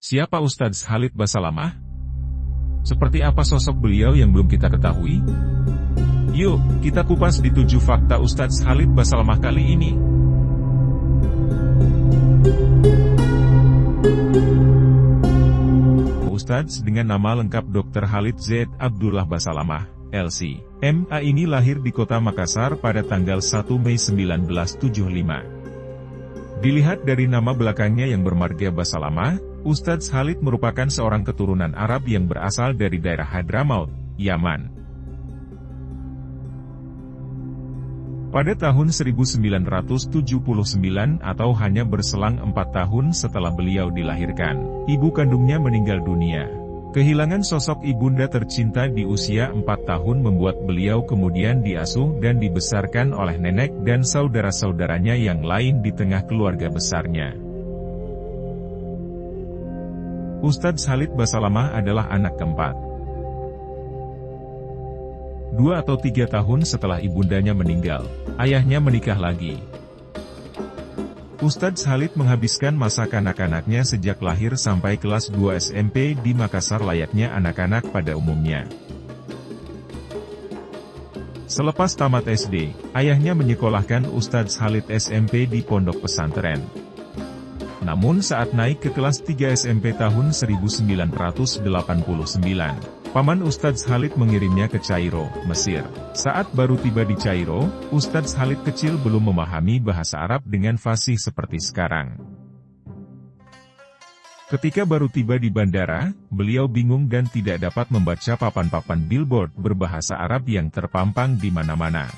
Siapa Ustadz Khalid Basalamah? Seperti apa sosok beliau yang belum kita ketahui? Yuk, kita kupas di 7 fakta Ustadz Khalid Basalamah kali ini. Ustadz dengan nama lengkap Dr. Khalid Z. Abdullah Basalamah, LC, MA ini lahir di kota Makassar pada tanggal 1 Mei 1975. Dilihat dari nama belakangnya yang bermarga Basalamah, Ustadz Khalid merupakan seorang keturunan Arab yang berasal dari daerah Hadramaut, Yaman. Pada tahun 1979 atau hanya berselang 4 tahun setelah beliau dilahirkan, ibu kandungnya meninggal dunia. Kehilangan sosok ibunda tercinta di usia 4 tahun membuat beliau kemudian diasuh dan dibesarkan oleh nenek dan saudara-saudaranya yang lain di tengah keluarga besarnya. Ustadz Khalid Basalamah adalah anak keempat. 2 atau 3 tahun setelah ibundanya meninggal, ayahnya menikah lagi. Ustadz Khalid menghabiskan masa kanak-kanaknya sejak lahir sampai kelas 2 SMP di Makassar layaknya anak-anak pada umumnya. Selepas tamat SD, ayahnya menyekolahkan Ustadz Khalid SMP di pondok pesantren. Namun saat naik ke kelas 3 SMP tahun 1989, paman Ustadz Khalid mengirimnya ke Kairo, Mesir. Saat baru tiba di Kairo, Ustadz Khalid kecil belum memahami bahasa Arab dengan fasih seperti sekarang. Ketika baru tiba di bandara, beliau bingung dan tidak dapat membaca papan-papan billboard berbahasa Arab yang terpampang di mana-mana.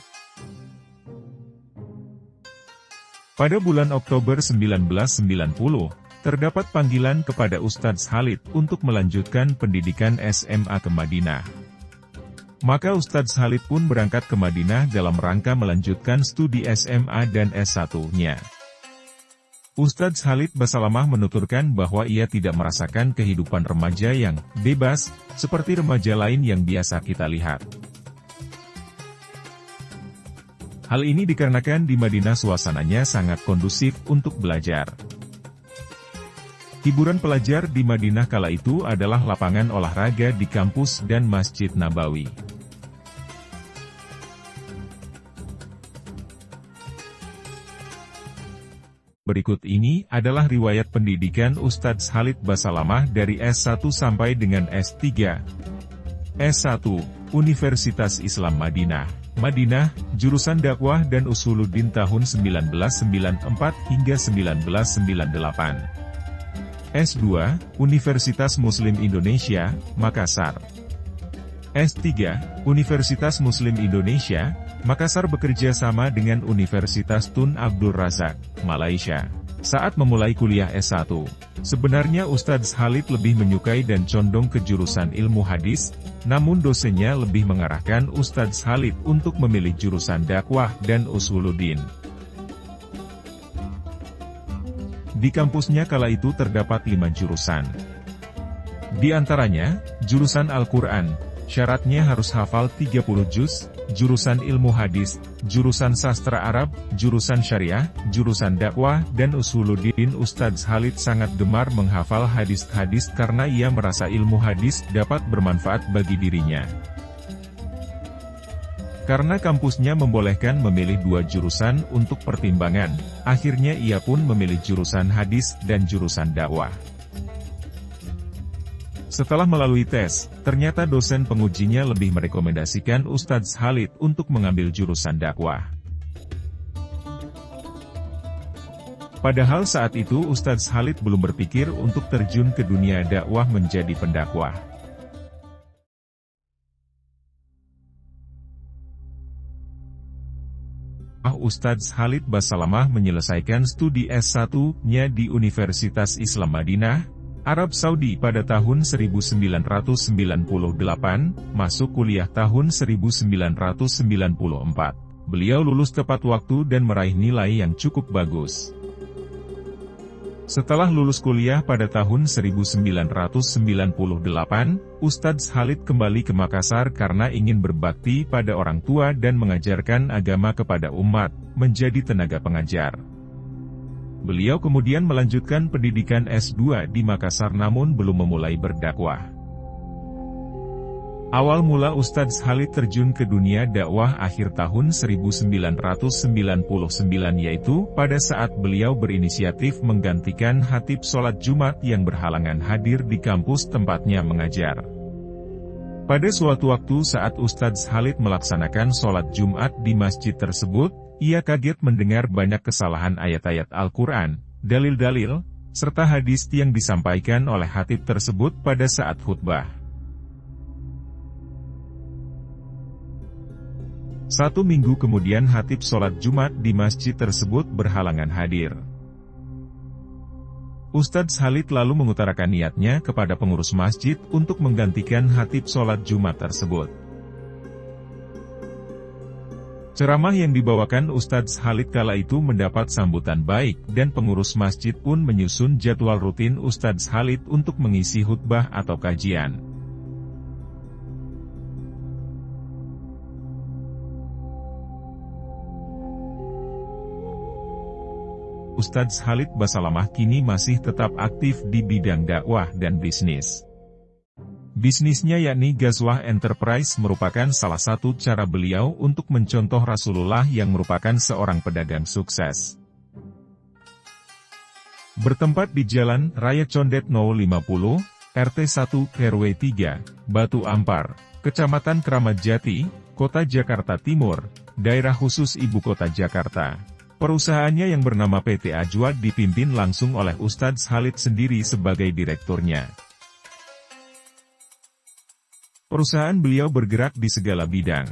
Pada bulan Oktober 1990, terdapat panggilan kepada Ustadz Khalid untuk melanjutkan pendidikan SMA ke Madinah. Maka Ustadz Khalid pun berangkat ke Madinah dalam rangka melanjutkan studi SMA dan S1-nya. Ustadz Khalid Basalamah menuturkan bahwa ia tidak merasakan kehidupan remaja yang bebas, seperti remaja lain yang biasa kita lihat. Hal ini dikarenakan di Madinah suasananya sangat kondusif untuk belajar. Hiburan pelajar di Madinah kala itu adalah lapangan olahraga di kampus dan Masjid Nabawi. Berikut ini adalah riwayat pendidikan Ustadz Khalid Basalamah dari S1 sampai dengan S3. S1, Universitas Islam Madinah. Madinah, jurusan dakwah dan usuluddin tahun 1994 hingga 1998. S2, Universitas Muslim Indonesia, Makassar. S3, Universitas Muslim Indonesia, Makassar bekerja sama dengan Universitas Tun Abdul Razak, Malaysia. Saat memulai kuliah S1, sebenarnya Ustadz Khalid lebih menyukai dan condong ke jurusan ilmu hadis, namun dosennya lebih mengarahkan Ustadz Khalid untuk memilih jurusan dakwah dan usuluddin. Di kampusnya kala itu terdapat 5 jurusan. Di antaranya, jurusan Al-Quran, syaratnya harus hafal 30 juz, jurusan ilmu hadis, jurusan sastra Arab, jurusan syariah, jurusan dakwah, dan usuluddin. Ustadz Khalid sangat gemar menghafal hadis-hadis karena ia merasa ilmu hadis dapat bermanfaat bagi dirinya. Karena kampusnya membolehkan memilih 2 jurusan untuk pertimbangan, akhirnya ia pun memilih jurusan hadis dan jurusan dakwah. Setelah melalui tes, ternyata dosen pengujinya lebih merekomendasikan Ustadz Khalid untuk mengambil jurusan dakwah. Padahal saat itu Ustadz Khalid belum berpikir untuk terjun ke dunia dakwah menjadi pendakwah. Ustadz Khalid Basalamah menyelesaikan studi S1-nya di Universitas Islam Madinah, Arab Saudi pada tahun 1998, masuk kuliah tahun 1994. Beliau lulus tepat waktu dan meraih nilai yang cukup bagus. Setelah lulus kuliah pada tahun 1998, Ustadz Khalid kembali ke Makassar karena ingin berbakti pada orang tua dan mengajarkan agama kepada umat, menjadi tenaga pengajar. Beliau kemudian melanjutkan pendidikan S2 di Makassar namun belum memulai berdakwah. Awal mula Ustadz Khalid terjun ke dunia dakwah akhir tahun 1999 yaitu pada saat beliau berinisiatif menggantikan khatib sholat Jumat yang berhalangan hadir di kampus tempatnya mengajar. Pada suatu waktu saat Ustadz Khalid melaksanakan sholat Jumat di masjid tersebut, ia kaget mendengar banyak kesalahan ayat-ayat Al-Quran, dalil-dalil, serta hadis yang disampaikan oleh khatib tersebut pada saat khutbah. 1 minggu kemudian khatib sholat Jumat di masjid tersebut berhalangan hadir. Ustadz Khalid lalu mengutarakan niatnya kepada pengurus masjid untuk menggantikan khatib sholat Jumat tersebut. Ceramah yang dibawakan Ustadz Khalid kala itu mendapat sambutan baik dan pengurus masjid pun menyusun jadwal rutin Ustadz Khalid untuk mengisi khutbah atau kajian. Ustadz Khalid Basalamah kini masih tetap aktif di bidang dakwah dan bisnis. Bisnisnya yakni Ghazwah Enterprise merupakan salah satu cara beliau untuk mencontoh Rasulullah yang merupakan seorang pedagang sukses. Bertempat di Jalan Raya Condet No. 50, RT 1 RW 3, Batu Ampar, Kecamatan Kramat Jati, Kota Jakarta Timur, Daerah Khusus Ibu Kota Jakarta. Perusahaannya yang bernama PT Ajwad dipimpin langsung oleh Ustadz Khalid sendiri sebagai direkturnya. Perusahaan beliau bergerak di segala bidang.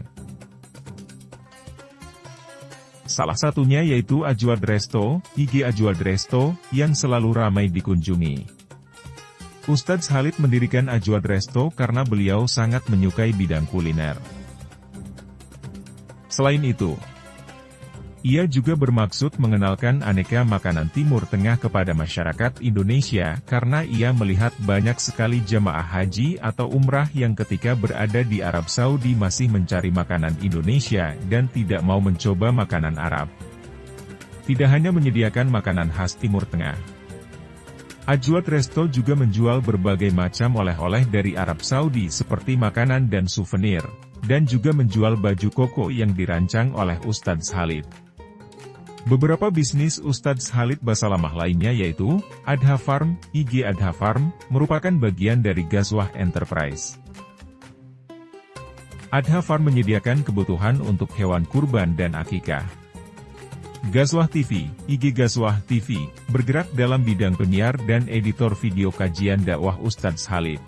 Salah satunya yaitu Ajwad Resto, IG Ajwad Resto, yang selalu ramai dikunjungi. Ustadz Khalid mendirikan Ajwad Resto karena beliau sangat menyukai bidang kuliner. Selain itu, ia juga bermaksud mengenalkan aneka makanan Timur Tengah kepada masyarakat Indonesia karena ia melihat banyak sekali jamaah haji atau umrah yang ketika berada di Arab Saudi masih mencari makanan Indonesia dan tidak mau mencoba makanan Arab. Tidak hanya menyediakan makanan khas Timur Tengah, Ajwad Resto juga menjual berbagai macam oleh-oleh dari Arab Saudi seperti makanan dan souvenir, dan juga menjual baju koko yang dirancang oleh Ustadz Khalid. Beberapa bisnis Ustadz Khalid Basalamah lainnya yaitu, Adha Farm, IG Adha Farm, merupakan bagian dari Ghazwah Enterprise. Adha Farm menyediakan kebutuhan untuk hewan kurban dan akikah. Ghazwah TV, IG Ghazwah TV, bergerak dalam bidang penyiar dan editor video kajian dakwah Ustadz Khalid.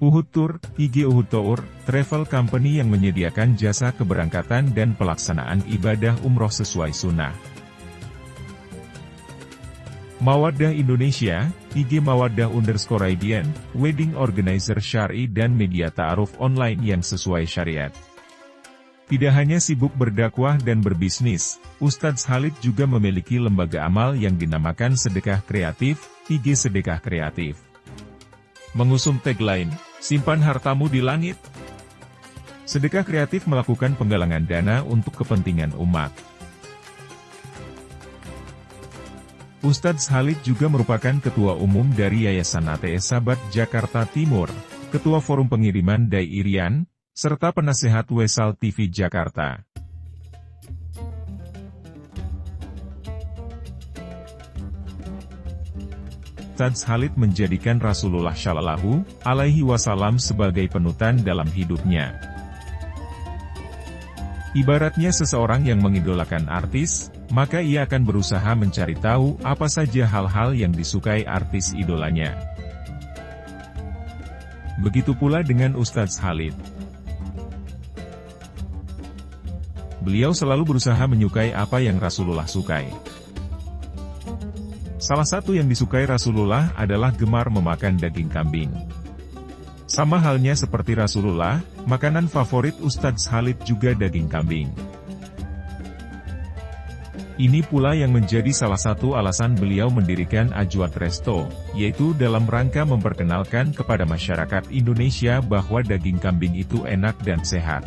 Uhud Tour, IG Uhud Tour, travel company yang menyediakan jasa keberangkatan dan pelaksanaan ibadah umroh sesuai sunnah. Mawaddah Indonesia, IG Mawaddah_IDN, wedding organizer syar'i dan media ta'aruf online yang sesuai syariat. Tidak hanya sibuk berdakwah dan berbisnis, Ustadz Khalid juga memiliki lembaga amal yang dinamakan Sedekah Kreatif, IG Sedekah Kreatif. Mengusung tagline, simpan hartamu di langit. Sedekah Kreatif melakukan penggalangan dana untuk kepentingan umat. Ustadz Khalid juga merupakan Ketua Umum dari Yayasan ATS Sahabat Jakarta Timur, Ketua Forum Pengiriman Dai Irian, serta Penasehat Wesal TV Jakarta. Ustadz Khalid menjadikan Rasulullah Shallallahu Alaihi Wasallam sebagai penutan dalam hidupnya. Ibaratnya seseorang yang mengidolakan artis, maka ia akan berusaha mencari tahu apa saja hal-hal yang disukai artis idolanya. Begitu pula dengan Ustadz Khalid. Beliau selalu berusaha menyukai apa yang Rasulullah sukai. Salah satu yang disukai Rasulullah adalah gemar memakan daging kambing. Sama halnya seperti Rasulullah, makanan favorit Ustadz Khalid juga daging kambing. Ini pula yang menjadi salah satu alasan beliau mendirikan Ajwad Resto, yaitu dalam rangka memperkenalkan kepada masyarakat Indonesia bahwa daging kambing itu enak dan sehat.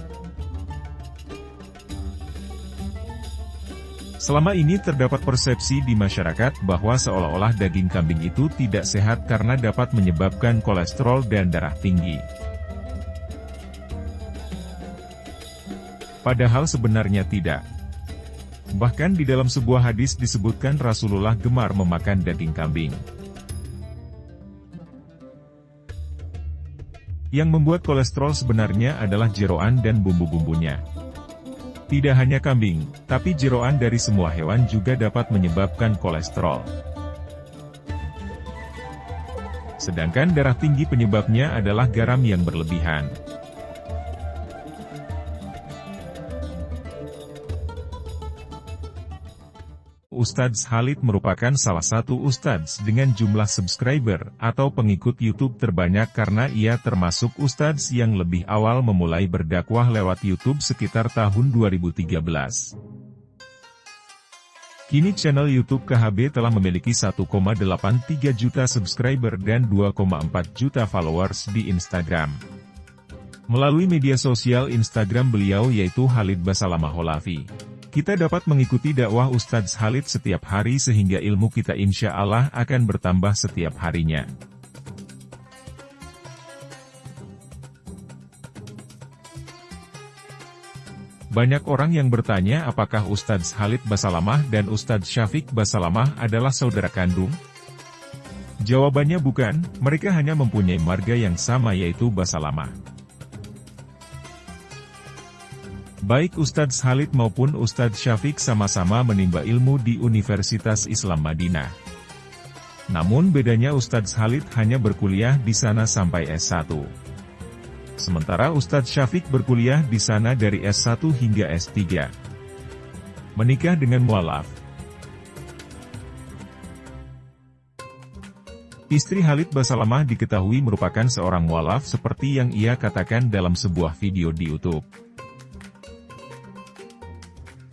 Selama ini terdapat persepsi di masyarakat bahwa seolah-olah daging kambing itu tidak sehat karena dapat menyebabkan kolesterol dan darah tinggi. Padahal sebenarnya tidak. Bahkan di dalam sebuah hadis disebutkan Rasulullah gemar memakan daging kambing. Yang membuat kolesterol sebenarnya adalah jeroan dan bumbu-bumbunya. Tidak hanya kambing, tapi jeroan dari semua hewan juga dapat menyebabkan kolesterol. Sedangkan darah tinggi penyebabnya adalah garam yang berlebihan. Ustadz Khalid merupakan salah satu ustadz dengan jumlah subscriber atau pengikut YouTube terbanyak karena ia termasuk ustadz yang lebih awal memulai berdakwah lewat YouTube sekitar tahun 2013. Kini channel YouTube KHB telah memiliki 1,83 juta subscriber dan 2,4 juta followers di Instagram. Melalui media sosial Instagram beliau yaitu Khalid Basalamah Holafi. Kita dapat mengikuti dakwah Ustadz Khalid setiap hari sehingga ilmu kita insya Allah akan bertambah setiap harinya. Banyak orang yang bertanya apakah Ustadz Khalid Basalamah dan Ustadz Syafiq Basalamah adalah saudara kandung? Jawabannya bukan, mereka hanya mempunyai marga yang sama yaitu Basalamah. Baik Ustadz Khalid maupun Ustadz Syafiq sama-sama menimba ilmu di Universitas Islam Madinah. Namun bedanya Ustadz Khalid hanya berkuliah di sana sampai S1. Sementara Ustadz Syafiq berkuliah di sana dari S1 hingga S3. Menikah dengan mualaf. Istri Khalid Basalamah diketahui merupakan seorang mualaf seperti yang ia katakan dalam sebuah video di YouTube.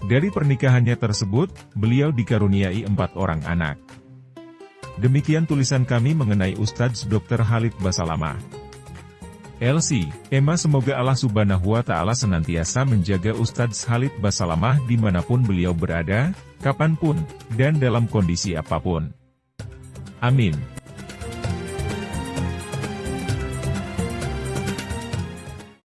Dari pernikahannya tersebut, beliau dikaruniai 4 orang anak. Demikian tulisan kami mengenai Ustadz Dr. Khalid Basalamah. LC, Emma semoga Allah Subhanahu wa Ta'ala senantiasa menjaga Ustadz Khalid Basalamah dimanapun beliau berada, kapanpun, dan dalam kondisi apapun. Amin.